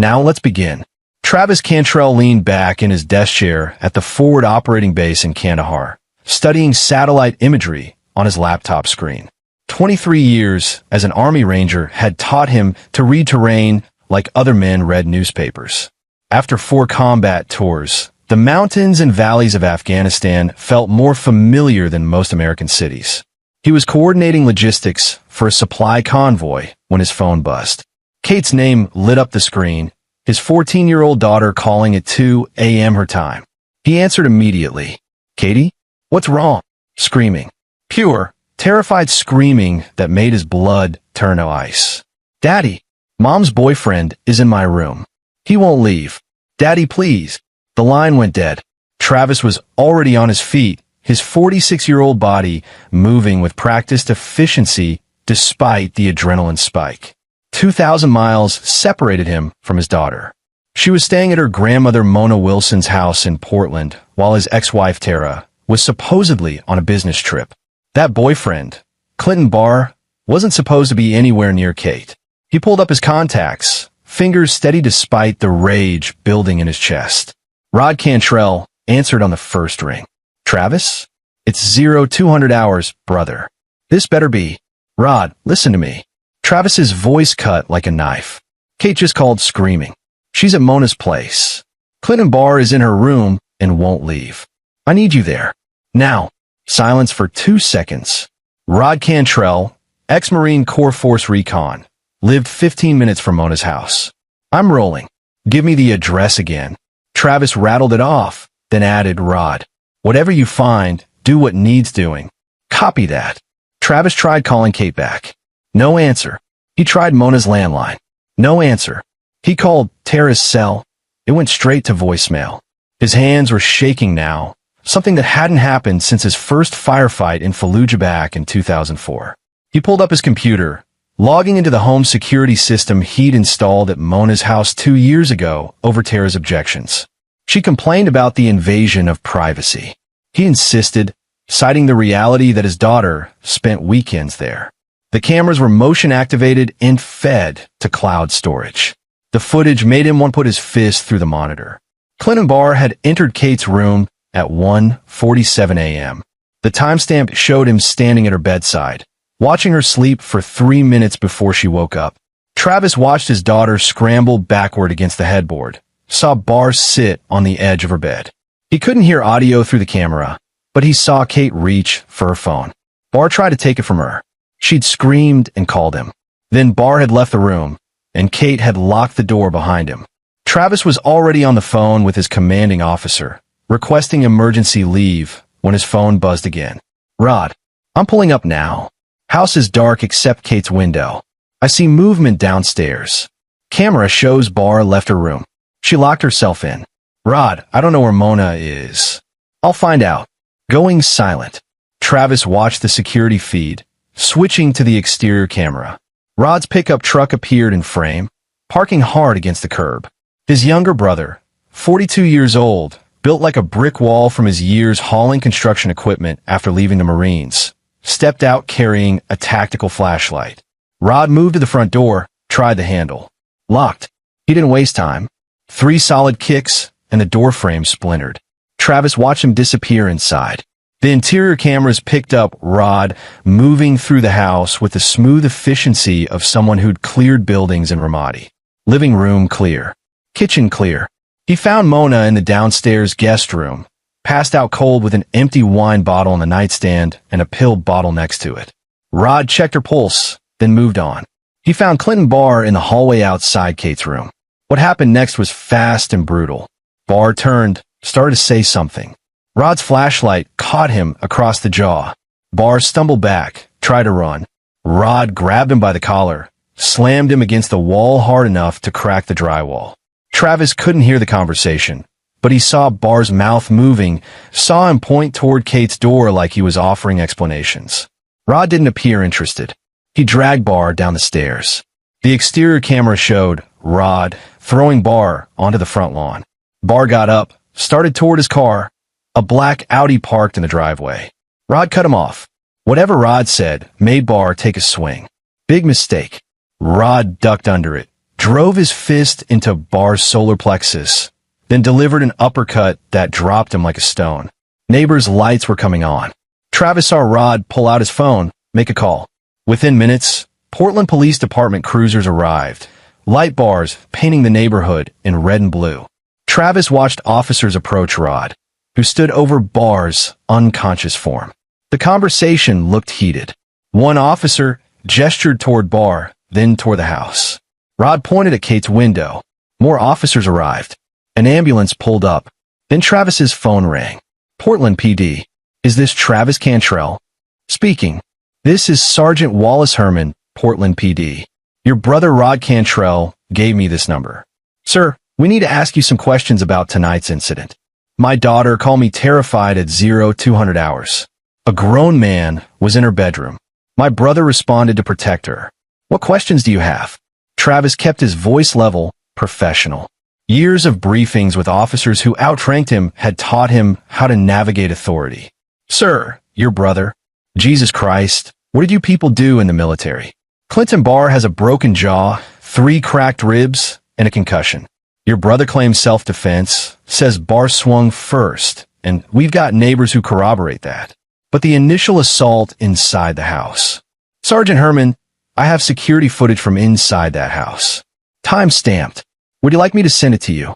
Now let's begin. Travis Cantrell leaned back in his desk chair at the forward operating base in Kandahar, studying satellite imagery on his laptop screen. 23 years as an Army Ranger had taught him to read terrain like other men read newspapers. After 4 combat tours, the mountains and valleys of Afghanistan felt more familiar than most American cities. He was coordinating logistics for a supply convoy when his phone buzzed. Kate's name lit up the screen, his 14-year-old daughter calling at 2 a.m. her time. He answered immediately. "Katie? What's wrong?" Screaming. Pure, terrified screaming that made his blood turn to ice. "Daddy, Mom's boyfriend is in my room. He won't leave. Daddy, please." The line went dead. Travis was already on his feet, his 46-year-old body moving with practiced efficiency despite the adrenaline spike. 2,000 miles separated him from his daughter. She was staying at her grandmother Mona Wilson's house in Portland, while his ex-wife Tara was supposedly on a business trip. That boyfriend, Clinton Barr, wasn't supposed to be anywhere near Kate. He pulled up his contacts, fingers steady despite the rage building in his chest. Rod Cantrell answered on the first ring. "Travis? It's 0200 hours, brother. This better be." "Rod, listen to me." Travis's voice cut like a knife. "Kate just called screaming. She's at Mona's place. Clinton Barr is in her room and won't leave. I need you there. Now." Silence for 2 seconds. Rod Cantrell, ex-Marine Corps Force Recon, lived 15 minutes from Mona's house. "I'm rolling. Give me the address again." Travis rattled it off, then added, "Rod, whatever you find, do what needs doing." "Copy that." Travis tried calling Kate back. No answer. He tried Mona's landline. No answer. He called Tara's cell. It went straight to voicemail. His hands were shaking now, something that hadn't happened since his first firefight in Fallujah back in 2004. He pulled up his computer, logging into the home security system he'd installed at Mona's house 2 years ago over Tara's objections. She complained about the invasion of privacy. He insisted, citing the reality that his daughter spent weekends there. The cameras were motion-activated and fed to cloud storage. The footage made him want to put his fist through the monitor. Clinton Barr had entered Kate's room at 1:47 a.m. The timestamp showed him standing at her bedside, watching her sleep for 3 minutes before she woke up. Travis watched his daughter scramble backward against the headboard, saw Barr sit on the edge of her bed. He couldn't hear audio through the camera, but he saw Kate reach for her phone. Barr tried to take it from her. She'd screamed and called him. Then Barr had left the room, and Kate had locked the door behind him. Travis was already on the phone with his commanding officer, requesting emergency leave when his phone buzzed again. "Rod, I'm pulling up now. House is dark except Kate's window. I see movement downstairs. Camera shows Barr left her room. She locked herself in. Rod, I don't know where Mona is. I'll find out." Going silent, Travis watched the security feed, switching to the exterior camera. Rod's pickup truck appeared in frame, parking hard against the curb. His younger brother, 42 years old, built like a brick wall from his years hauling construction equipment after leaving the Marines, stepped out carrying a tactical flashlight. Rod moved to the front door, tried the handle. Locked. He didn't waste time. 3 solid kicks, and the door frame splintered. Travis watched him disappear inside. The interior cameras picked up Rod moving through the house with the smooth efficiency of someone who'd cleared buildings in Ramadi. Living room clear. Kitchen clear. He found Mona in the downstairs guest room, passed out cold with an empty wine bottle on the nightstand and a pill bottle next to it. Rod checked her pulse, then moved on. He found Clinton Barr in the hallway outside Kate's room. What happened next was fast and brutal. Barr turned, started to say something. Rod's flashlight caught him across the jaw. Barr stumbled back, tried to run. Rod grabbed him by the collar, slammed him against the wall hard enough to crack the drywall. Travis couldn't hear the conversation, but he saw Barr's mouth moving, saw him point toward Kate's door like he was offering explanations. Rod didn't appear interested. He dragged Barr down the stairs. The exterior camera showed Rod throwing Barr onto the front lawn. Barr got up, started toward his car. A black Audi parked in the driveway. Rod cut him off. Whatever Rod said made Barr take a swing. Big mistake. Rod ducked under it, drove his fist into Barr's solar plexus, then delivered an uppercut that dropped him like a stone. Neighbors' lights were coming on. Travis saw Rod pull out his phone, make a call. Within minutes, Portland Police Department cruisers arrived, light bars painting the neighborhood in red and blue. Travis watched officers approach Rod, who stood over Barr's unconscious form. The conversation looked heated. One officer gestured toward Barr, then toward the house. Rod pointed at Kate's window. More officers arrived. An ambulance pulled up. Then Travis's phone rang. Portland PD. Is this Travis Cantrell? Speaking. This is Sergeant Wallace Herman, Portland PD. Your brother Rod Cantrell gave me this number. Sir, we need to ask you some questions about tonight's incident. My daughter called me terrified at 0200 hours. A grown man was in her bedroom. My brother responded to protect her. What questions do you have? Travis kept his voice level, professional. Years of briefings with officers who outranked him had taught him how to navigate authority. Sir, your brother. Jesus Christ, what did you people do in the military? Clinton Barr has a broken jaw, 3 cracked ribs, and a concussion. Your brother claims self-defense, says Barr swung first, and we've got neighbors who corroborate that. But the initial assault inside the house. Sergeant Herman, I have security footage from inside that house. Time stamped. Would you like me to send it to you?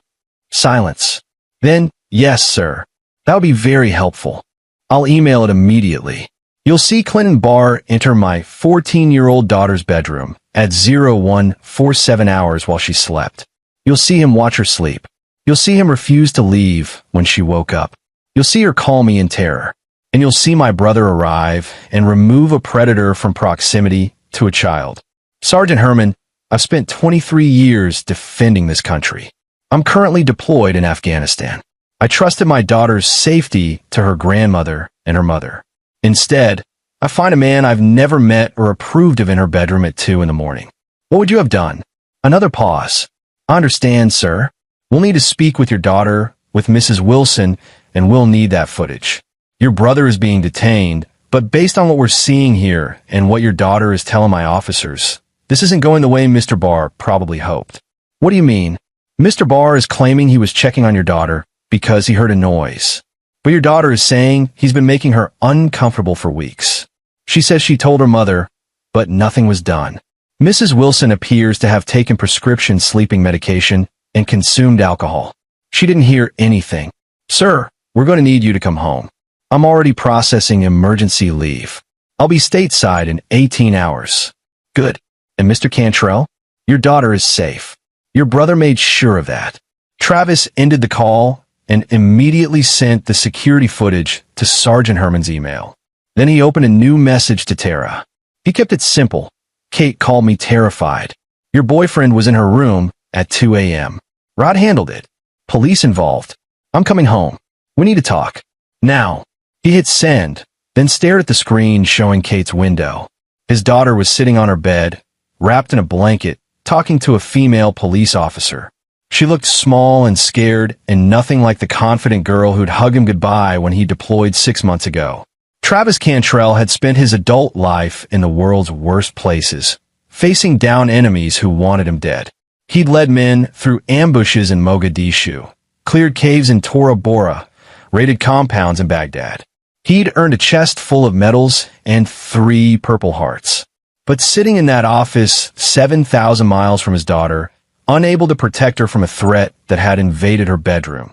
Silence. Then, yes, sir. That would be very helpful. I'll email it immediately. You'll see Clinton Barr enter my 14-year-old daughter's bedroom at 0147 hours while she slept. You'll see him watch her sleep. You'll see him refuse to leave when she woke up. You'll see her call me in terror. And you'll see my brother arrive and remove a predator from proximity to a child. Sergeant Herman, I've spent 23 years defending this country. I'm currently deployed in Afghanistan. I trusted my daughter's safety to her grandmother and her mother. Instead, I find a man I've never met or approved of in her bedroom at 2 in the morning. What would you have done? Another pause. I understand, sir. We'll need to speak with your daughter, with Mrs. Wilson, and we'll need that footage. Your brother is being detained, but based on what we're seeing here and what your daughter is telling my officers, this isn't going the way Mr. Barr probably hoped. What do you mean? Mr. Barr is claiming he was checking on your daughter because he heard a noise. But your daughter is saying he's been making her uncomfortable for weeks. She says she told her mother, but nothing was done. Mrs. Wilson appears to have taken prescription sleeping medication and consumed alcohol. She didn't hear anything. Sir, we're going to need you to come home. I'm already processing emergency leave. I'll be stateside in 18 hours. Good. And Mr. Cantrell, your daughter is safe. Your brother made sure of that. Travis ended the call and immediately sent the security footage to Sergeant Herman's email. Then he opened a new message to Tara. He kept it simple. Kate called me terrified. Your boyfriend was in her room at 2 a.m. Rod handled it. Police involved. I'm coming home. We need to talk. Now. He hit send, then stared at the screen showing Kate's window. His daughter was sitting on her bed, wrapped in a blanket, talking to a female police officer. She looked small and scared and nothing like the confident girl who'd hug him goodbye when he deployed 6 months ago. Travis Cantrell had spent his adult life in the world's worst places, facing down enemies who wanted him dead. He'd led men through ambushes in Mogadishu, cleared caves in Tora Bora, raided compounds in Baghdad. He'd earned a chest full of medals and 3 Purple Hearts. But sitting in that office 7,000 miles from his daughter, unable to protect her from a threat that had invaded her bedroom,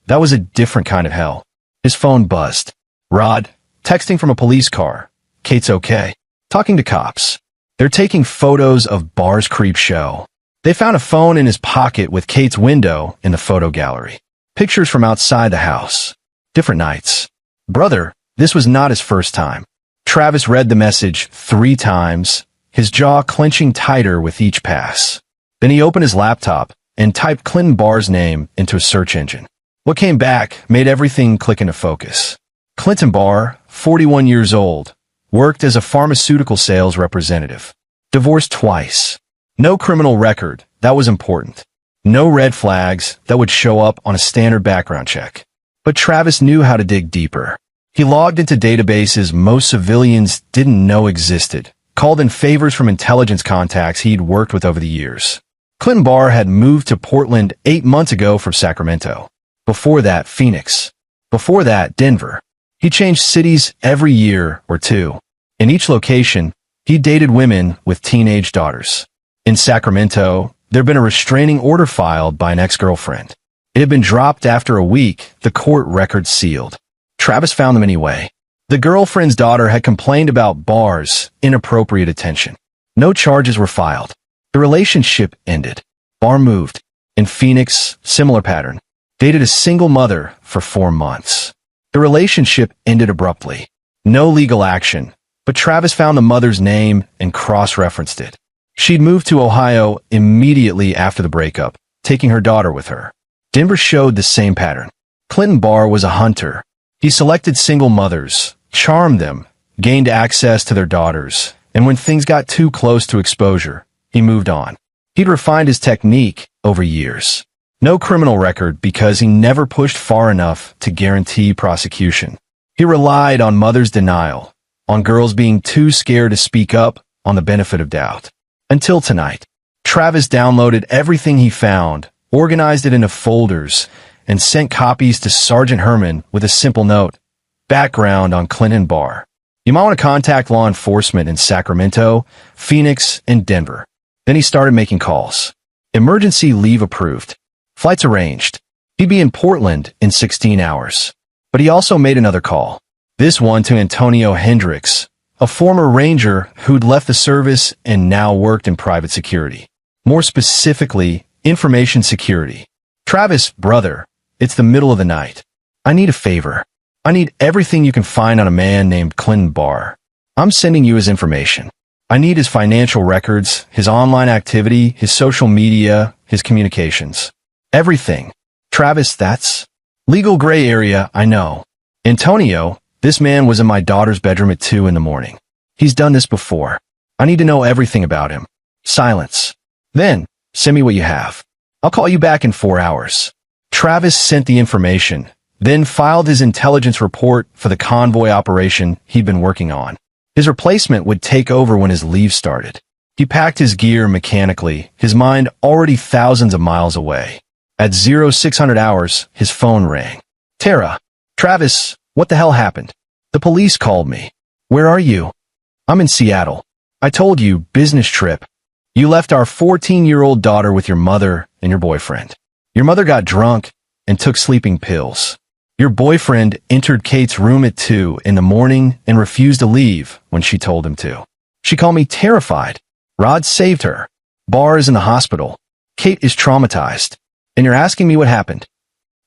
that was a different kind of hell. His phone buzzed. Rod, texting from a police car. Kate's okay. Talking to cops. They're taking photos of Barr's creep show. They found a phone in his pocket with Kate's window in the photo gallery. Pictures from outside the house. Different nights. Brother, this was not his first time. Travis read the message 3 times, his jaw clenching tighter with each pass. Then he opened his laptop and typed Clinton Barr's name into a search engine. What came back made everything click into focus. Clinton Barr, 41 years old, worked as a pharmaceutical sales representative. Divorced twice. No criminal record, that was important. No red flags that would show up on a standard background check. But Travis knew how to dig deeper. He logged into databases most civilians didn't know existed, called in favors from intelligence contacts he'd worked with over the years. Clinton Barr had moved to Portland 8 months ago from Sacramento. Before that, Phoenix. Before that, Denver. He changed cities every year or two. In each location, he dated women with teenage daughters. In Sacramento, there'd been a restraining order filed by an ex-girlfriend. It had been dropped after a week, the court record sealed. Travis found them anyway. The girlfriend's daughter had complained about Barr's inappropriate attention. No charges were filed. The relationship ended. Barr moved. In Phoenix, similar pattern. Dated a single mother for 4 months. The relationship ended abruptly. No legal action, but Travis found the mother's name and cross-referenced it. She'd moved to Ohio immediately after the breakup, taking her daughter with her. Denver showed the same pattern. Clinton Barr was a hunter. He selected single mothers, charmed them, gained access to their daughters, and when things got too close to exposure, he moved on. He'd refined his technique over years. No criminal record because he never pushed far enough to guarantee prosecution. He relied on mothers' denial, on girls being too scared to speak up, on the benefit of doubt. Until tonight, Travis downloaded everything he found, organized it into folders, and sent copies to Sergeant Herman with a simple note: background on Clinton Barr. You might want to contact law enforcement in Sacramento, Phoenix, and Denver. Then he started making calls. Emergency leave approved. Flights arranged. He'd be in Portland in 16 hours. But he also made another call. This one to Antonio Hendricks, a former Ranger who'd left the service and now worked in private security. More specifically, information security. Travis, brother, it's the middle of the night. I need a favor. I need everything you can find on a man named Clinton Barr. I'm sending you his information. I need his financial records, his online activity, his social media, his communications. Everything. Travis, that's legal gray area, I know. Antonio, this man was in my daughter's bedroom at 2 in the morning. He's done this before. I need to know everything about him. Silence. Then, send me what you have. I'll call you back in 4 hours. Travis sent the information, then filed his intelligence report for the convoy operation he'd been working on. His replacement would take over when his leave started. He packed his gear mechanically, his mind already thousands of miles away. At 0600 hours, his phone rang. Tara. Travis, what the hell happened? The police called me. Where are you? I'm in Seattle. I told you, business trip. You left our 14-year-old daughter with your mother and your boyfriend. Your mother got drunk and took sleeping pills. Your boyfriend entered Kate's room at 2 in the morning and refused to leave when she told him to. She called me terrified. Rod saved her. Barr is in the hospital. Kate is traumatized. And you're asking me what happened?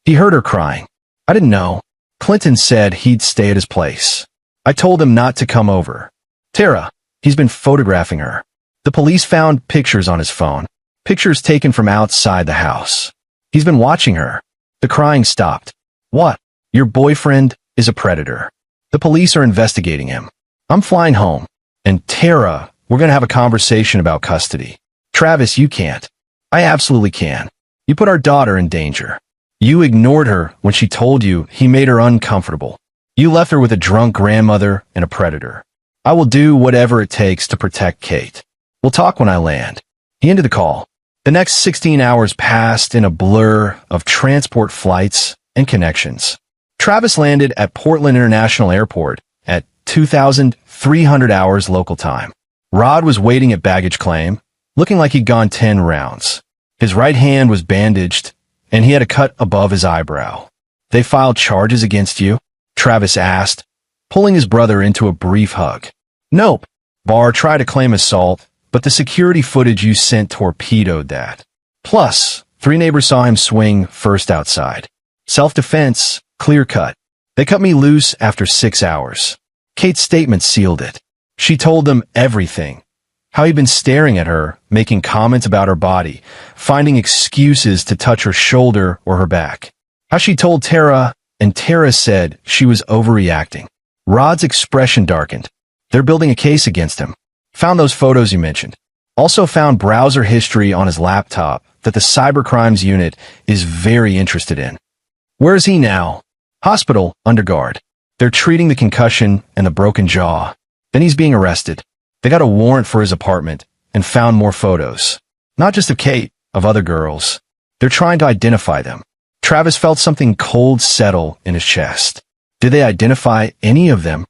He heard her crying. I didn't know. Clinton said he'd stay at his place. I told him not to come over. Tara, he's been photographing her. The police found pictures on his phone. Pictures taken from outside the house. He's been watching her. The crying stopped. What? Your boyfriend is a predator. The police are investigating him. I'm flying home. And Tara, we're going to have a conversation about custody. Travis, you can't. I absolutely can. You put our daughter in danger. You ignored her when she told you he made her uncomfortable. You left her with a drunk grandmother and a predator. I will do whatever it takes to protect Kate. We'll talk when I land. He ended the call. The next 16 hours passed in a blur of transport flights and connections. Travis landed at Portland International Airport at 2,300 hours local time. Rod was waiting at baggage claim, looking like he'd gone 10 rounds. His right hand was bandaged, and he had a cut above his eyebrow. They filed charges against you? Travis asked, pulling his brother into a brief hug. Nope. Barr tried to claim assault, but the security footage you sent torpedoed that. Plus, 3 neighbors saw him swing first outside. Self-defense, clear cut. They cut me loose after 6 hours. Kate's statement sealed it. She told them everything. How he'd been staring at her, making comments about her body, finding excuses to touch her shoulder or her back. How she told Tara, and Tara said she was overreacting. Rod's expression darkened. They're building a case against him. Found those photos you mentioned. Also found browser history on his laptop that the cybercrimes unit is very interested in. Where is he now? Hospital, under guard. They're treating the concussion and the broken jaw. Then he's being arrested. They got a warrant for his apartment and found more photos. Not just of Kate, of other girls. They're trying to identify them. Travis felt something cold settle in his chest. Did they identify any of them?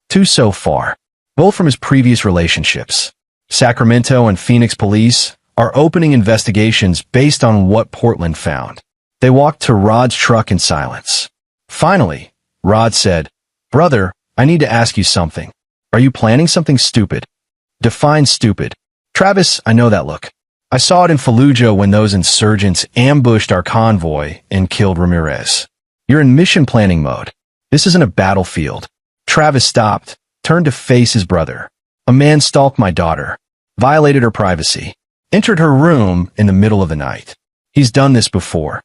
Two so far, both from his previous relationships. Sacramento and Phoenix police are opening investigations based on what Portland found. They walked to Rod's truck in silence. Finally, Rod said, "Brother, I need to ask you something. Are you planning something stupid?" Define stupid. Travis, I know that look. I saw it in Fallujah when those insurgents ambushed our convoy and killed Ramirez. You're in mission planning mode. This isn't a battlefield. Travis stopped, turned to face his brother. A man stalked my daughter, violated her privacy, entered her room in the middle of the night. He's done this before,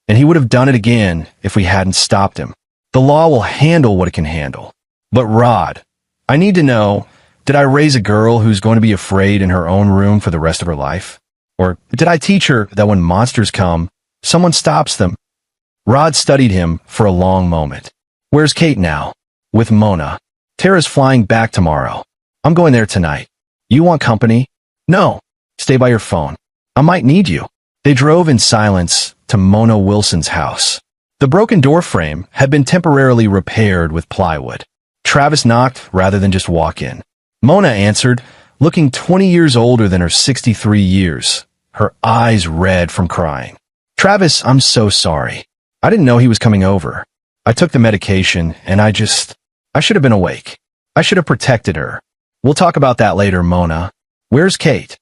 and he would have done it again if we hadn't stopped him. The law will handle what it can handle. But Rod, I need to know, did I raise a girl who's going to be afraid in her own room for the rest of her life? Or did I teach her that when monsters come, someone stops them? Rod studied him for a long moment. Where's Kate now? With Mona. Tara's flying back tomorrow. I'm going there tonight. You want company? No. Stay by your phone. I might need you. They drove in silence to Mona Wilson's house. The broken door frame had been temporarily repaired with plywood. Travis knocked rather than just walk in. Mona answered, looking 20 years older than her 63 years, her eyes red from crying. Travis, I'm so sorry. I didn't know he was coming over. I took the medication, and I should have been awake. I should have protected her. We'll talk about that later, Mona. Where's Kate?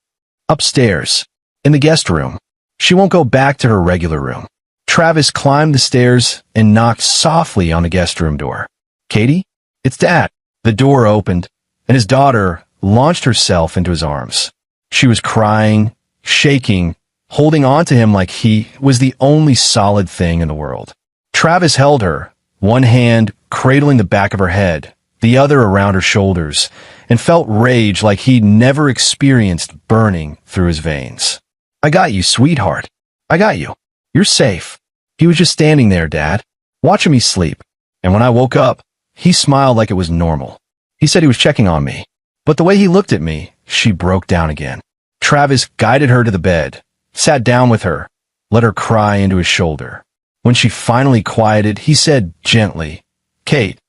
Upstairs. In the guest room. She won't go back to her regular room. Travis climbed the stairs and knocked softly on the guest room door. Katie? It's Dad. The door opened, and his daughter launched herself into his arms. She was crying, shaking, holding on to him like he was the only solid thing in the world. Travis held her, one hand cradling the back of her head, the other around her shoulders, and felt rage like he'd never experienced burning through his veins. I got you, sweetheart. I got you. You're safe. He was just standing there, Dad, watching me sleep. And when I woke up, he smiled like it was normal. He said he was checking on me. But the way he looked at me, she broke down again. Travis guided her to the bed, sat down with her, let her cry into his shoulder. When she finally quieted, he said gently, Kate,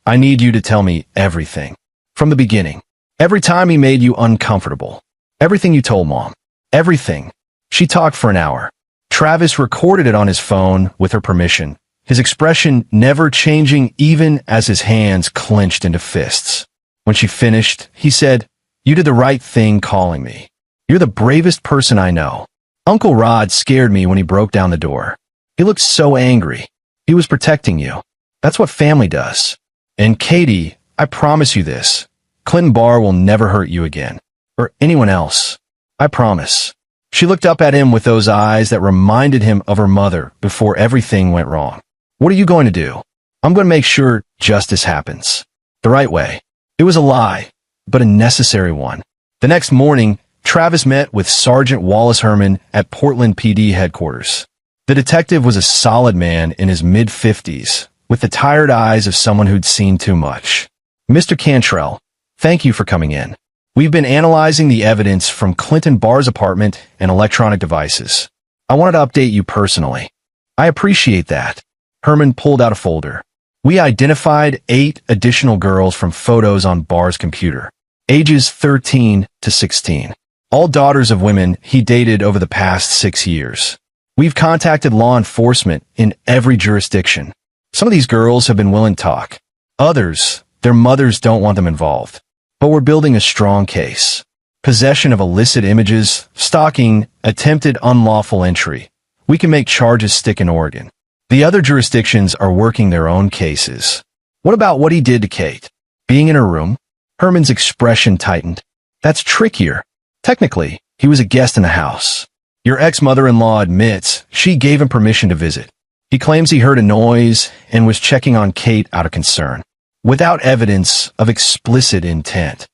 I need you to tell me everything. From the beginning. Every time he made you uncomfortable. Everything you told Mom. Everything. She talked for an hour. Travis recorded it on his phone with her permission, his expression never changing even as his hands clenched into fists. When she finished, he said, You did the right thing calling me. You're the bravest person I know. Uncle Rod scared me when he broke down the door. He looked so angry. He was protecting you. That's what family does. And Katie, I promise you this. Clinton Barr will never hurt you again. Or anyone else. I promise. She looked up at him with those eyes that reminded him of her mother before everything went wrong. What are you going to do? I'm going to make sure justice happens. The right way. It was a lie, but a necessary one. The next morning, Travis met with Sergeant Wallace Herman at Portland PD headquarters. The detective was a solid man in his mid-50s, with the tired eyes of someone who'd seen too much. Mr. Cantrell, thank you for coming in. We've been analyzing the evidence from Clinton Barr's apartment and electronic devices. I wanted to update you personally. I appreciate that. Herman pulled out a folder. We identified 8 additional girls from photos on Barr's computer, ages 13 to 16. All daughters of women he dated over the past 6 years. We've contacted law enforcement in every jurisdiction. Some of these girls have been willing to talk. Others, their mothers don't want them involved. But we're building a strong case. Possession of illicit images, stalking, attempted unlawful entry. We can make charges stick in Oregon. The other jurisdictions are working their own cases. What about what he did to Kate? Being in her room? Herman's expression tightened. That's trickier. Technically, he was a guest in the house. Your ex-mother-in-law admits she gave him permission to visit. He claims he heard a noise and was checking on Kate out of concern, without evidence of explicit intent.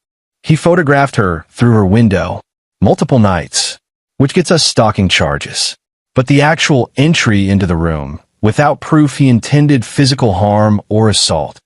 He photographed her through her window multiple nights, which gets us stalking charges. But the actual entry into the room, without proof he intended physical harm or assault.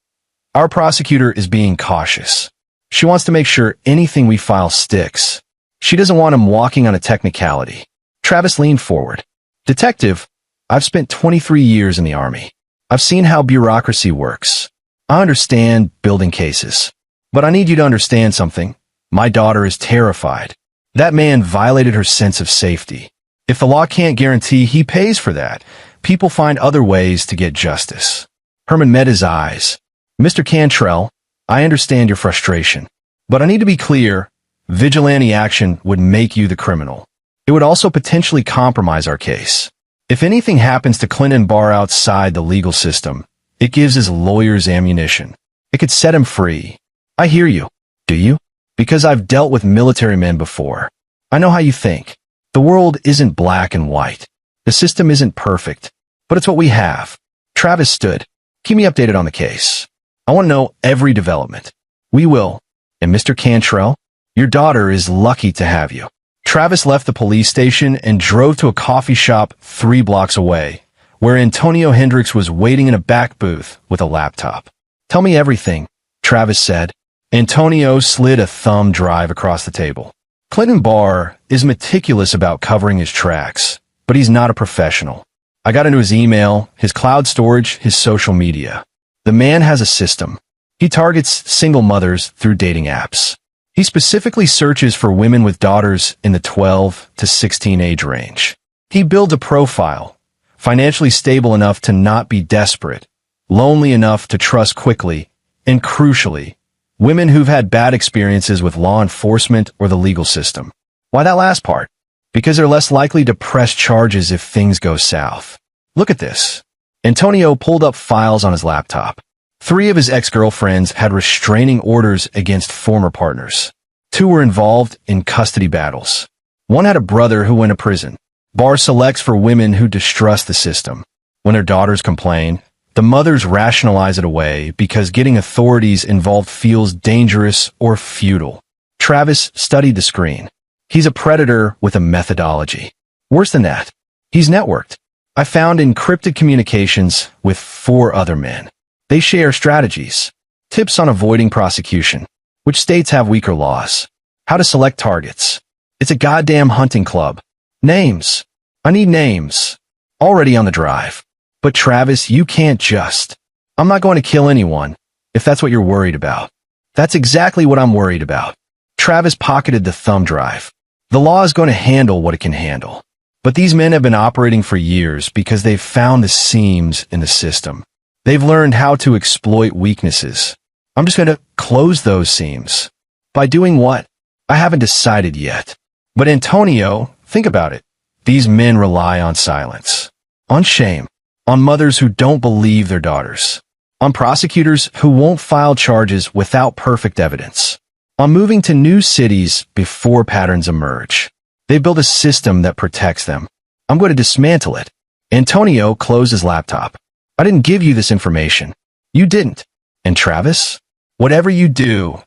Our prosecutor is being cautious. She wants to make sure anything we file sticks. She doesn't want him walking on a technicality. Travis leaned forward. Detective, I've spent 23 years in the Army. I've seen how bureaucracy works. I understand building cases. But I need you to understand something. My daughter is terrified. That man violated her sense of safety. If the law can't guarantee he pays for that, people find other ways to get justice. Herman met his eyes. Mr. Cantrell, I understand your frustration. But I need to be clear, vigilante action would make you the criminal. It would also potentially compromise our case. If anything happens to Clinton Barr outside the legal system, it gives his lawyers ammunition. It could set him free. I hear you. Do you? Because I've dealt with military men before. I know how you think. The world isn't black and white. The system isn't perfect. But it's what we have. Travis stood. Keep me updated on the case. I want to know every development. We will. And Mr. Cantrell, your daughter is lucky to have you. Travis left the police station and drove to a coffee shop 3 blocks away, where Antonio Hendricks was waiting in a back booth with a laptop. Tell me everything, Travis said. Antonio slid a thumb drive across the table. Clinton Barr is meticulous about covering his tracks, but he's not a professional. I got into his email, his cloud storage, his social media. The man has a system. He targets single mothers through dating apps. He specifically searches for women with daughters in the 12 to 16 age range. He builds a profile, financially stable enough to not be desperate, lonely enough to trust quickly, and crucially, women who've had bad experiences with law enforcement or the legal system. Why that last part? Because they're less likely to press charges if things go south. Look at this. Antonio pulled up files on his laptop. 3 of his ex-girlfriends had restraining orders against former partners. 2 were involved in custody battles. 1 had a brother who went to prison. Barr selects for women who distrust the system. When their daughters complain, the mothers rationalize it away because getting authorities involved feels dangerous or futile. Travis studied the screen. He's a predator with a methodology. Worse than that, he's networked. I found encrypted communications with 4 other men. They share strategies, tips on avoiding prosecution, which states have weaker laws, how to select targets. It's a goddamn hunting club. Names. I need names. Already on the drive. But Travis, you can't just. I'm not going to kill anyone, if that's what you're worried about. That's exactly what I'm worried about. Travis pocketed the thumb drive. The law is going to handle what it can handle. But these men have been operating for years because they've found the seams in the system. They've learned how to exploit weaknesses. I'm just going to close those seams. By doing what? I haven't decided yet. But Antonio, think about it. These men rely on silence, on shame, on mothers who don't believe their daughters, on prosecutors who won't file charges without perfect evidence, on moving to new cities before patterns emerge. They build a system that protects them. I'm going to dismantle it. Antonio closed his laptop. I didn't give you this information. You didn't. And Travis, whatever you do,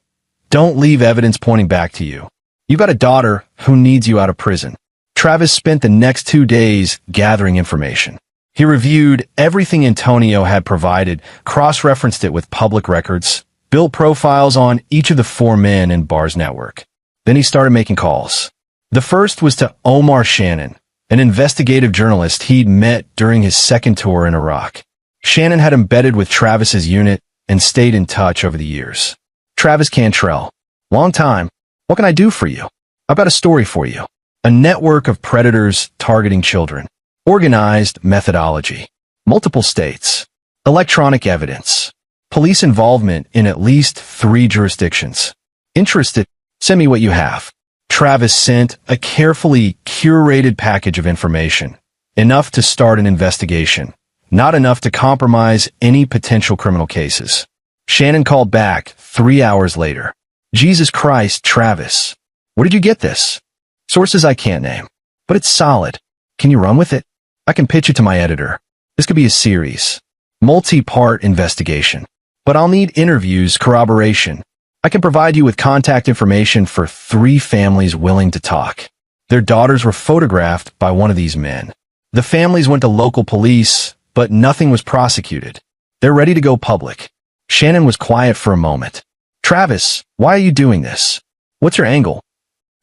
don't leave evidence pointing back to you. You've got a daughter who needs you out of prison. Travis spent the next 2 days gathering information. He reviewed everything Antonio had provided, cross-referenced it with public records, built profiles on each of the 4 men in Barr's network. Then he started making calls. The first was to Omar Shannon, an investigative journalist he'd met during his 2nd tour in Iraq. Shannon had embedded with Travis's unit and stayed in touch over the years. Travis Cantrell, long time. What can I do for you? I've got a story for you. A network of predators targeting children. Organized methodology. Multiple states. Electronic evidence. Police involvement in at least 3 jurisdictions. Interested? Send me what you have. Travis sent a carefully curated package of information. Enough to start an investigation. Not enough to compromise any potential criminal cases. Shannon called back 3 hours later. Jesus Christ, Travis. Where did you get this? Sources I can't name. But it's solid. Can you run with it? I can pitch it to my editor. This could be a series. Multi-part investigation. But I'll need interviews, corroboration. I can provide you with contact information for 3 families willing to talk. Their daughters were photographed by one of these men. The families went to local police, but nothing was prosecuted. They're ready to go public. Shannon was quiet for a moment. Travis, why are you doing this? What's your angle?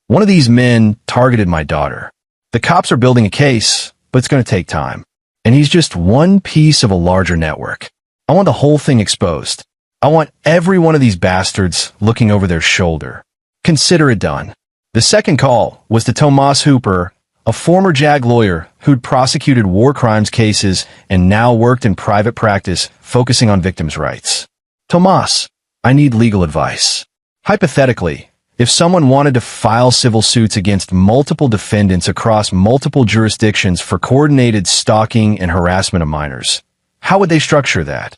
One of these men targeted my daughter. The cops are building a case, but it's going to take time. And he's just one piece of a larger network. I want the whole thing exposed. I want every one of these bastards looking over their shoulder. Consider it done. The second call was to Tomas Hooper, a former JAG lawyer who'd prosecuted war crimes cases and now worked in private practice focusing on victims' rights. Tomas, I need legal advice. Hypothetically, if someone wanted to file civil suits against multiple defendants across multiple jurisdictions for coordinated stalking and harassment of minors, how would they structure that?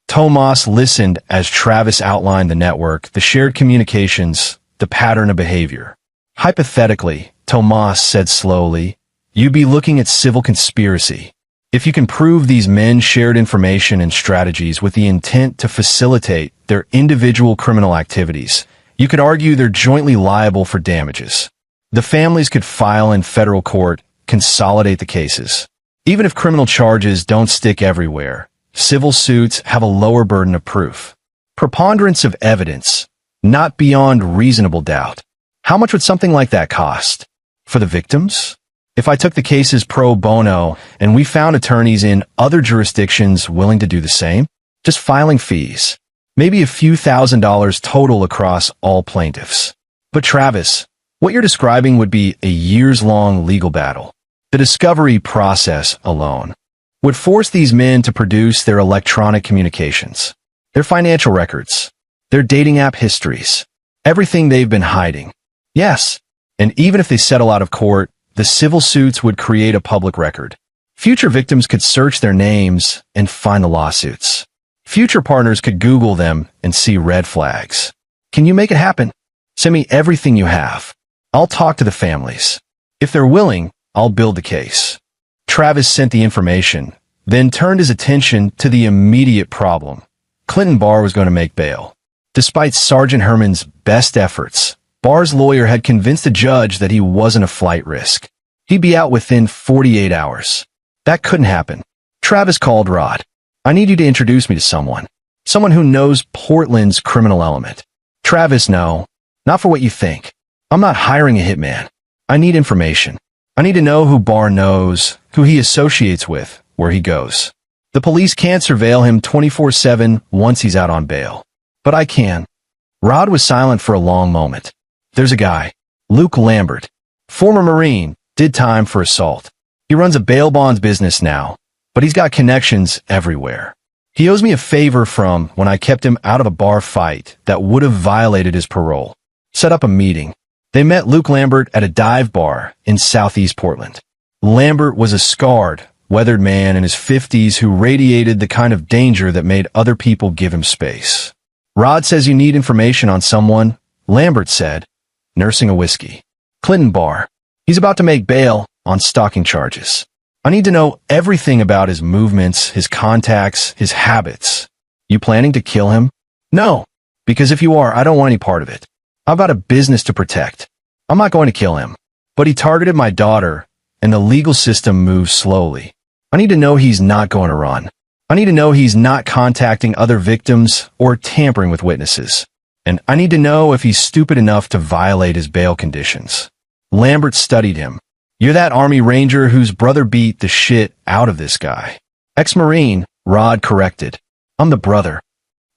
Tomas listened as Travis outlined the network, the shared communications, the pattern of behavior. Hypothetically, Tomas said slowly, you'd be looking at civil conspiracy. If you can prove these men shared information and strategies with the intent to facilitate their individual criminal activities, you could argue they're jointly liable for damages. The families could file in federal court, consolidate the cases. Even if criminal charges don't stick everywhere, civil suits have a lower burden of proof. Preponderance of evidence, not beyond reasonable doubt. How much would something like that cost? For the victims? If I took the cases pro bono and we found attorneys in other jurisdictions willing to do the same, just filing fees, maybe a few $1,000s total across all plaintiffs. But Travis, what you're describing would be a years-long legal battle. The discovery process alone would force these men to produce their electronic communications, their financial records, their dating app histories, everything they've been hiding. Yes, and even if they settle out of court, the civil suits would create a public record. Future victims could search their names and find the lawsuits. Future partners could Google them and see red flags. Can you make it happen? Send me everything you have. I'll talk to the families. If they're willing, I'll build the case. Travis sent the information, then turned his attention to the immediate problem. Clinton Barr was going to make bail. Despite Sergeant Herman's best efforts, Barr's lawyer had convinced the judge that he wasn't a flight risk. He'd be out within 48 hours. That couldn't happen. Travis called Rod. I need you to introduce me to someone. Someone who knows Portland's criminal element. Travis, no. Not for what you think. I'm not hiring a hitman. I need information. I need to know who Barr knows, who he associates with, where he goes. The police can't surveil him 24/7 once he's out on bail. But I can. Rod was silent for a long moment. There's a guy, Luke Lambert, former Marine, did time for assault. He runs a bail bonds business now, but he's got connections everywhere. He owes me a favor from when I kept him out of a bar fight that would have violated his parole. Set up a meeting. They met Luke Lambert at a dive bar in Southeast Portland. Lambert was a scarred, weathered man in his 50s who radiated the kind of danger that made other people give him space. Rod says you need information on someone, Lambert said, nursing a whiskey. Clinton Barr. He's about to make bail on stalking charges. I need to know everything about his movements, his contacts, his habits. You planning to kill him? No, because if you are, I don't want any part of it. I've got a business to protect. I'm not going to kill him. But he targeted my daughter, and the legal system moves slowly. I need to know he's not going to run. I need to know he's not contacting other victims or tampering with witnesses. And I need to know if he's stupid enough to violate his bail conditions. Lambert studied him. You're that Army Ranger whose brother beat the shit out of this guy. Ex-Marine, Rod corrected. I'm the brother.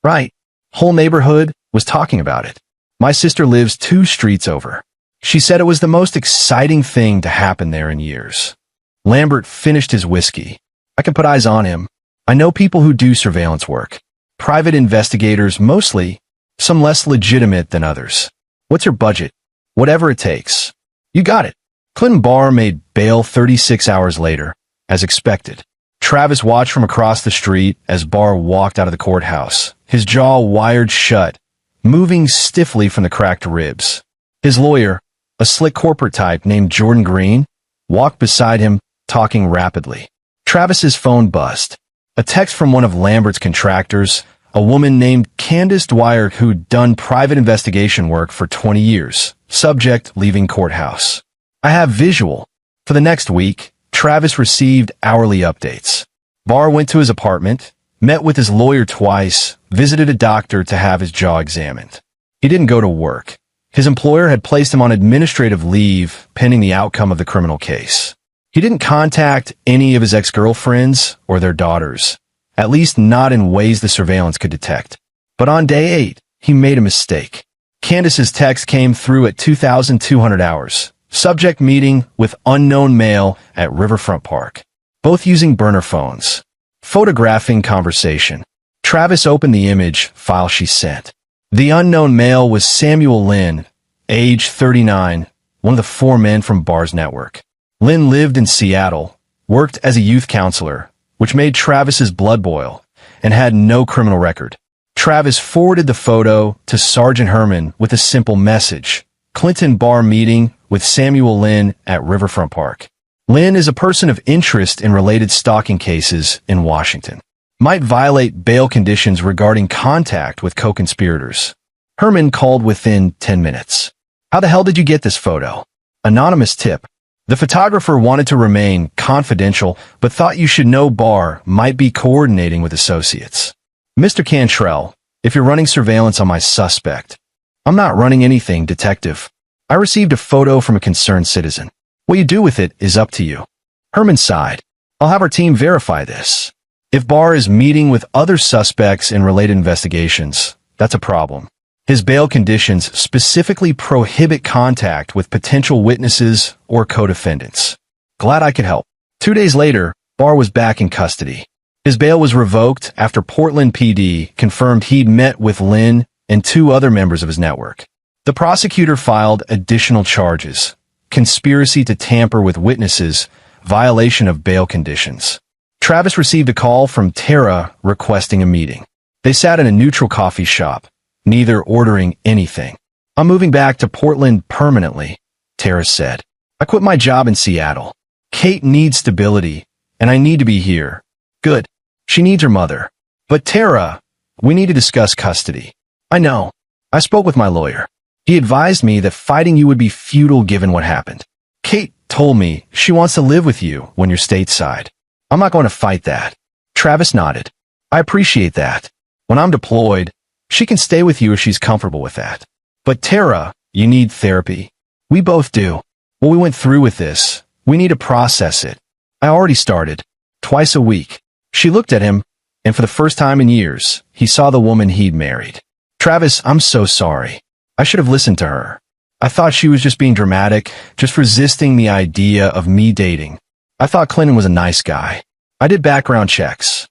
Right. Whole neighborhood was talking about it. My sister lives 2 streets over. She said it was the most exciting thing to happen there in years. Lambert finished his whiskey. I can put eyes on him. I know people who do surveillance work. Private investigators mostly, some less legitimate than others. What's your budget? Whatever it takes. You got it. Clinton Barr made bail 36 hours later, as expected. Travis watched from across the street as Barr walked out of the courthouse, his jaw wired shut, moving stiffly from the cracked ribs. His lawyer, a slick corporate type named Jordan Green, walked beside him, talking rapidly. Travis's phone buzzed. A text from one of Lambert's contractors, a woman named Candace Dwyer who'd done private investigation work for 20 years. Subject, leaving courthouse. I have visual. For the next week, Travis received hourly updates. Barr went to his apartment, met with his lawyer twice, visited a doctor to have his jaw examined. He didn't go to work. His employer had placed him on administrative leave pending the outcome of the criminal case. He didn't contact any of his ex-girlfriends or their daughters, at least not in ways the surveillance could detect. But on day 8, he made a mistake. Candace's text came through at 2,200 hours. Subject meeting with unknown male at Riverfront Park. Both using burner phones. Photographing conversation. Travis opened the image file she sent. The unknown male was Samuel Lynn, age 39, one of the 4 men from Barr's network. Lynn lived in Seattle, worked as a youth counselor, which made Travis's blood boil, and had no criminal record. Travis forwarded the photo to Sergeant Herman with a simple message. Clinton Barr meeting with Samuel Lynn at Riverfront Park. Lynn is a person of interest in related stalking cases in Washington. Might violate bail conditions regarding contact with co-conspirators. Herman called within 10 minutes. How the hell did you get this photo? Anonymous tip. The photographer wanted to remain confidential, but thought you should know Barr might be coordinating with associates. Mr. Cantrell, if you're running surveillance on my suspect, I'm not running anything, detective. I received a photo from a concerned citizen. What you do with it is up to you. Herman sighed. I'll have our team verify this. If Barr is meeting with other suspects in related investigations, that's a problem. His bail conditions specifically prohibit contact with potential witnesses or co-defendants. Glad I could help. 2 days later, Barr was back in custody. His bail was revoked after Portland PD confirmed he'd met with Lynn and 2 other members of his network. The prosecutor filed additional charges: conspiracy to tamper with witnesses, violation of bail conditions. Travis received a call from Tara requesting a meeting. They sat in a neutral coffee shop, neither ordering anything. I'm moving back to Portland permanently, Tara said. I quit my job in Seattle. Kate needs stability, and I need to be here. Good. She needs her mother. But Tara, we need to discuss custody. I know. I spoke with my lawyer. He advised me that fighting you would be futile given what happened. Kate told me she wants to live with you when you're stateside. I'm not going to fight that. Travis nodded. I appreciate that. When I'm deployed, she can stay with you if she's comfortable with that. But Tara, you need therapy. We both do. When we went through with this, we need to process it. I already started. Twice a week. She looked at him, and for the first time in years, he saw the woman he'd married. Travis, I'm so sorry. I should have listened to her. I thought she was just being dramatic, just resisting the idea of me dating. I thought Clinton was a nice guy. I did background checks.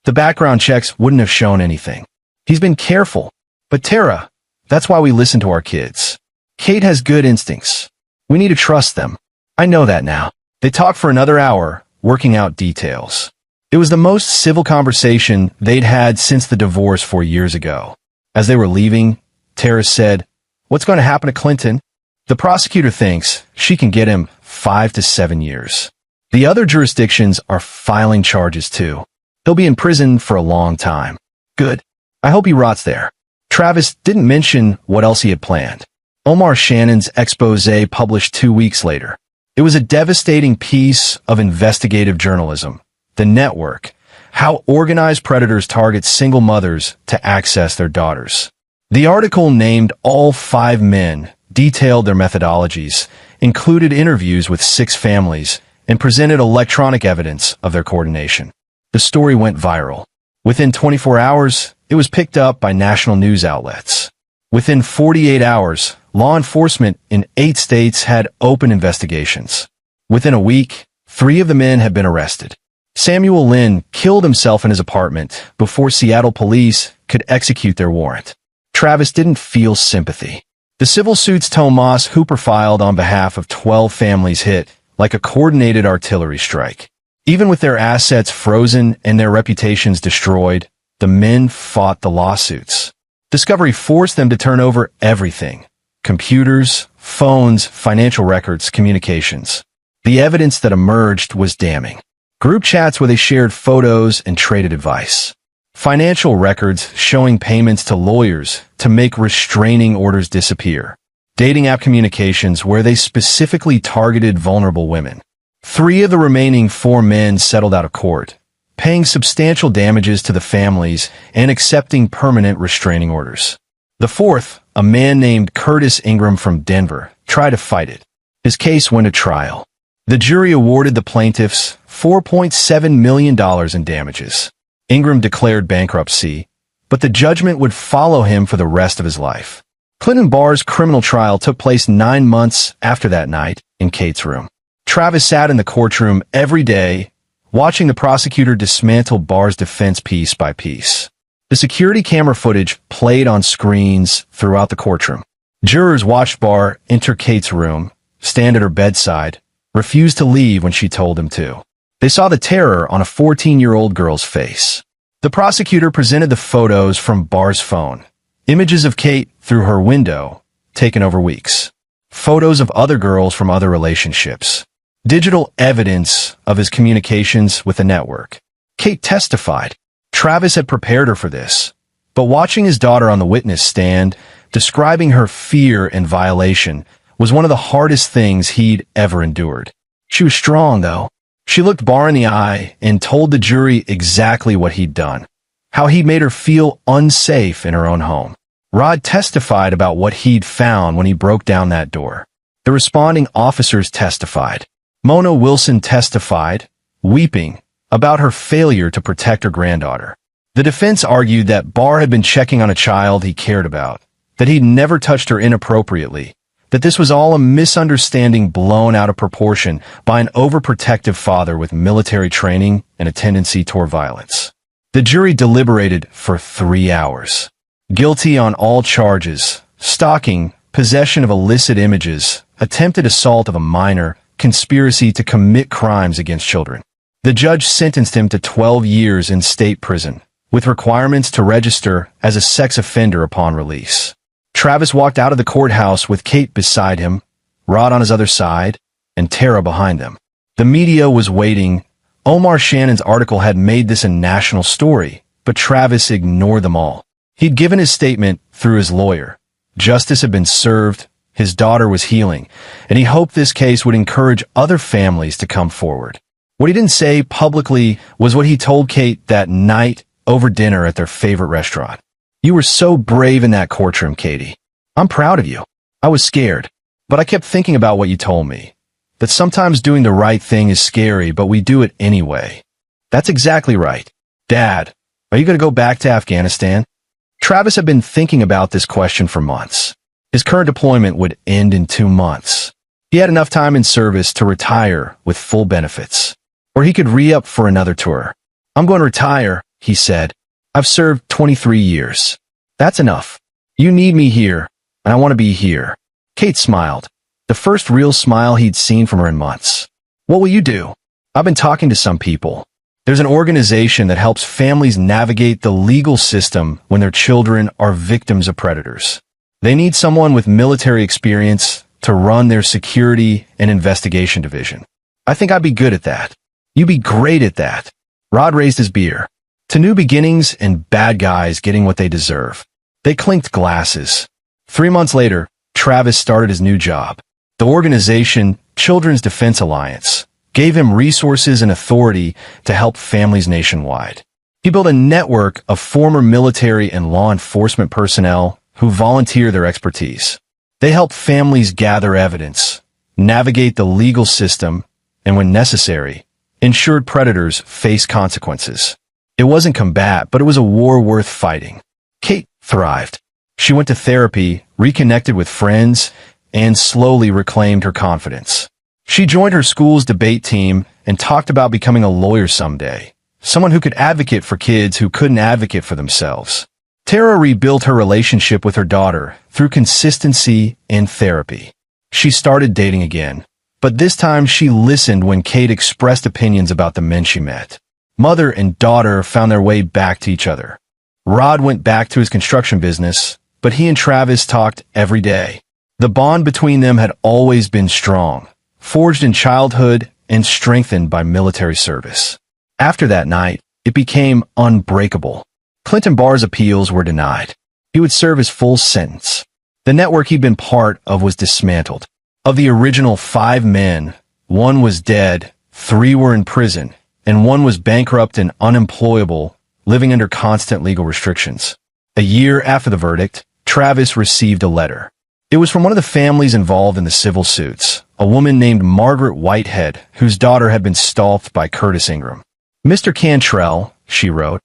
The background checks wouldn't have shown anything. He's been careful. But Tara, that's why we listen to our kids. Kate has good instincts. We need to trust them. I know that now. They talked for another hour, working out details. It was the most civil conversation they'd had since the divorce 4 years ago. As they were leaving, Tara said, "What's going to happen to Clinton?" The prosecutor thinks she can get him 5 to 7 years. The other jurisdictions are filing charges too. He'll be in prison for a long time. Good. I hope he rots there. Travis didn't mention what else he had planned. Omar Shannon's expose published 2 weeks later. It was a devastating piece of investigative journalism. The network. How organized predators target single mothers to access their daughters. The article named all 5 men, detailed their methodologies, included interviews with 6 families, and presented electronic evidence of their coordination. The story went viral. Within 24 hours, it was picked up by national news outlets. Within 48 hours, law enforcement in 8 states had open investigations. Within a week, 3 of the men had been arrested. Samuel Lynn killed himself in his apartment before Seattle police could execute their warrant. Travis didn't feel sympathy. The civil suits Tomas Hooper filed on behalf of 12 families hit like a coordinated artillery strike. Even with their assets frozen and their reputations destroyed, the men fought the lawsuits. Discovery forced them to turn over everything: computers, phones, financial records, communications. The evidence that emerged was damning. Group chats where they shared photos and traded advice. Financial records showing payments to lawyers to make restraining orders disappear. Dating app communications where they specifically targeted vulnerable women. 3 of the remaining 4 men settled out of court, paying substantial damages to the families and accepting permanent restraining orders. The 4th, a man named Curtis Ingram from Denver, tried to fight it. His case went to trial. The jury awarded the plaintiffs $4.7 million in damages. Ingram declared bankruptcy, but the judgment would follow him for the rest of his life. Clinton Barr's criminal trial took place 9 months after that night in Kate's room. Travis sat in the courtroom every day, watching the prosecutor dismantle Barr's defense piece by piece. The security camera footage played on screens throughout the courtroom. Jurors watched Barr enter Kate's room, stand at her bedside, refuse to leave when she told him to. They saw the terror on a 14-year-old girl's face. The prosecutor presented the photos from Barr's phone. Images of Kate through her window, taken over weeks. Photos of other girls from other relationships. Digital evidence of his communications with the network. Kate testified. Travis had prepared her for this, but watching his daughter on the witness stand, describing her fear and violation, was one of the hardest things he'd ever endured. She was strong, though. She looked Barr in the eye and told the jury exactly what he'd done, how he'd made her feel unsafe in her own home. Rod testified about what he'd found when he broke down that door. The responding officers testified. Mona Wilson testified, weeping, about her failure to protect her granddaughter. The defense argued that Barr had been checking on a child he cared about, that he'd never touched her inappropriately, that this was all a misunderstanding blown out of proportion by an overprotective father with military training and a tendency toward violence. The jury deliberated for 3 hours. Guilty on all charges: stalking, possession of illicit images, attempted assault of a minor, conspiracy to commit crimes against children. The judge sentenced him to 12 years in state prison, with requirements to register as a sex offender upon release. Travis walked out of the courthouse with Kate beside him, Rod on his other side, and Tara behind them. The media was waiting. Omar Shannon's article had made this a national story, but Travis ignored them all. He'd given his statement through his lawyer. Justice had been served, his daughter was healing, and he hoped this case would encourage other families to come forward. What he didn't say publicly was what he told Kate that night over dinner at their favorite restaurant. "You were so brave in that courtroom, Katie. I'm proud of you. I was scared, but I kept thinking about what you told me, that sometimes doing the right thing is scary, but we do it anyway." "That's exactly right. Dad, are you going to go back to Afghanistan?" Travis had been thinking about this question for months. His current deployment would end in 2 months. He had enough time in service to retire with full benefits. Or he could re-up for another tour. "I'm going to retire," he said. "I've served 23 years. That's enough. You need me here, and I want to be here." Kate smiled, the first real smile he'd seen from her in months. "What will you do?" "I've been talking to some people. There's an organization that helps families navigate the legal system when their children are victims of predators. They need someone with military experience to run their security and investigation division. I think I'd be good at that." "You'd be great at that." Rod raised his beer. To new beginnings and bad guys getting what they deserve. They clinked glasses. 3 months later, Travis started his new job. The organization, Children's Defense Alliance, gave him resources and authority to help families nationwide. He built a network of former military and law enforcement personnel who volunteer their expertise. They help families gather evidence, navigate the legal system, and when necessary, ensured predators face consequences. It wasn't combat, but it was a war worth fighting. Kate thrived. She went to therapy, reconnected with friends, and slowly reclaimed her confidence. She joined her school's debate team and talked about becoming a lawyer someday, someone who could advocate for kids who couldn't advocate for themselves. Tara rebuilt her relationship with her daughter through consistency and therapy. She started dating again, but this time she listened when Kate expressed opinions about the men she met. Mother and daughter found their way back to each other. Rod went back to his construction business, but he and Travis talked every day. The bond between them had always been strong, forged in childhood and strengthened by military service. After that night, it became unbreakable. Clinton Barr's appeals were denied. He would serve his full sentence. The network he'd been part of was dismantled. Of the original 5 men, 1 was dead, 3 were in prison, and 1 was bankrupt and unemployable, living under constant legal restrictions. A year after the verdict, Travis received a letter. It was from one of the families involved in the civil suits, a woman named Margaret Whitehead, whose daughter had been stalked by Curtis Ingram. "Mr. Cantrell," she wrote,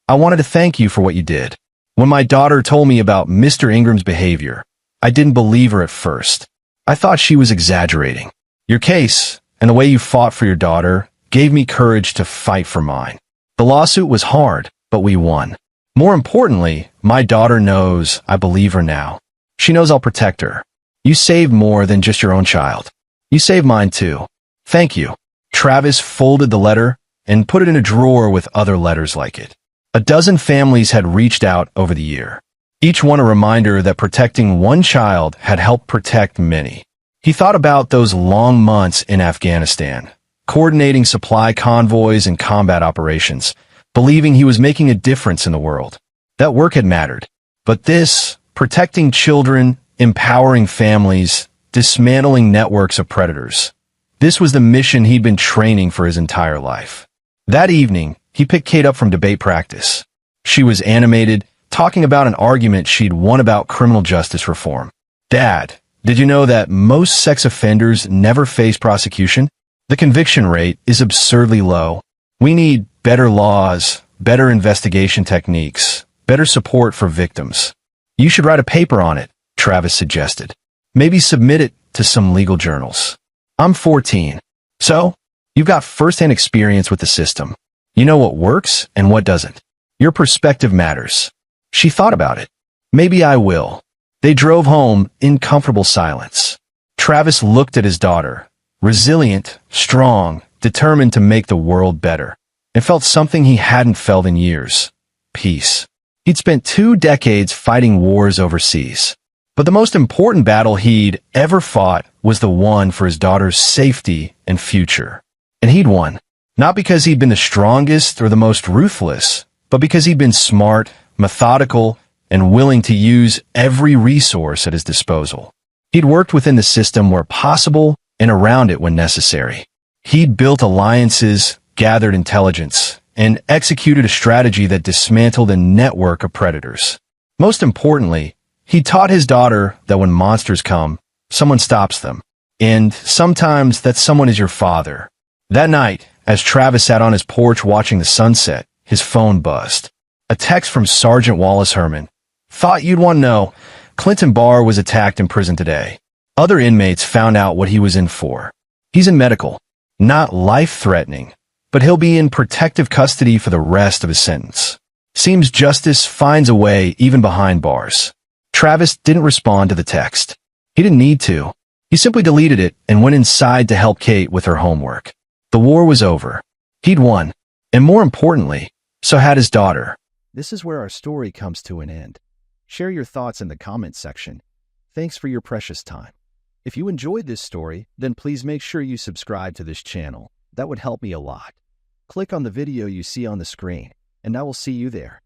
"I wanted to thank you for what you did. When my daughter told me about Mr. Ingram's behavior, I didn't believe her at first. I thought she was exaggerating. Your case, and the way you fought for your daughter, gave me courage to fight for mine. The lawsuit was hard, but we won. More importantly, my daughter knows I believe her now. She knows I'll protect her. You saved more than just your own child. You saved mine too. Thank you." Travis folded the letter and put it in a drawer with other letters like it. A dozen families had reached out over the year, each one a reminder that protecting one child had helped protect many. He thought about those long months in Afghanistan, coordinating supply convoys and combat operations, believing he was making a difference in the world. That work had mattered. But this, protecting children, empowering families, dismantling networks of predators, this was the mission he'd been training for his entire life. That evening, he picked Kate up from debate practice. She was animated, talking about an argument she'd won about criminal justice reform. "Dad, did you know that most sex offenders never face prosecution? The conviction rate is absurdly low. We need better laws, better investigation techniques, better support for victims. You should write a paper on it," Travis suggested. "Maybe submit it to some legal journals." "I'm 14. So, you've got first-hand experience with the system. You know what works and what doesn't. Your perspective matters." She thought about it. "Maybe I will." They drove home in comfortable silence. Travis looked at his daughter, resilient, strong, determined to make the world better, and felt something he hadn't felt in years: peace. He'd spent 2 decades fighting wars overseas, but the most important battle he'd ever fought was the one for his daughter's safety and future. And he'd won, not because he'd been the strongest or the most ruthless, but because he'd been smart, methodical, and willing to use every resource at his disposal. He'd worked within the system where possible and around it when necessary. He'd built alliances, gathered intelligence, and executed a strategy that dismantled a network of predators. Most importantly, he taught his daughter that when monsters come, someone stops them. And sometimes that someone is your father. That night, as Travis sat on his porch watching the sunset, his phone buzzed. A text from Sergeant Wallace Herman. "Thought you'd want to know. Clinton Barr was attacked in prison today. Other inmates found out what he was in for. He's in medical. Not life-threatening, but he'll be in protective custody for the rest of his sentence. Seems justice finds a way even behind bars." Travis didn't respond to the text. He didn't need to. He simply deleted it and went inside to help Kate with her homework. The war was over. He'd won. And more importantly, so had his daughter. This is where our story comes to an end. Share your thoughts in the comments section. Thanks for your precious time. If you enjoyed this story, then please make sure you subscribe to this channel. That would help me a lot. Click on the video you see on the screen, and I will see you there.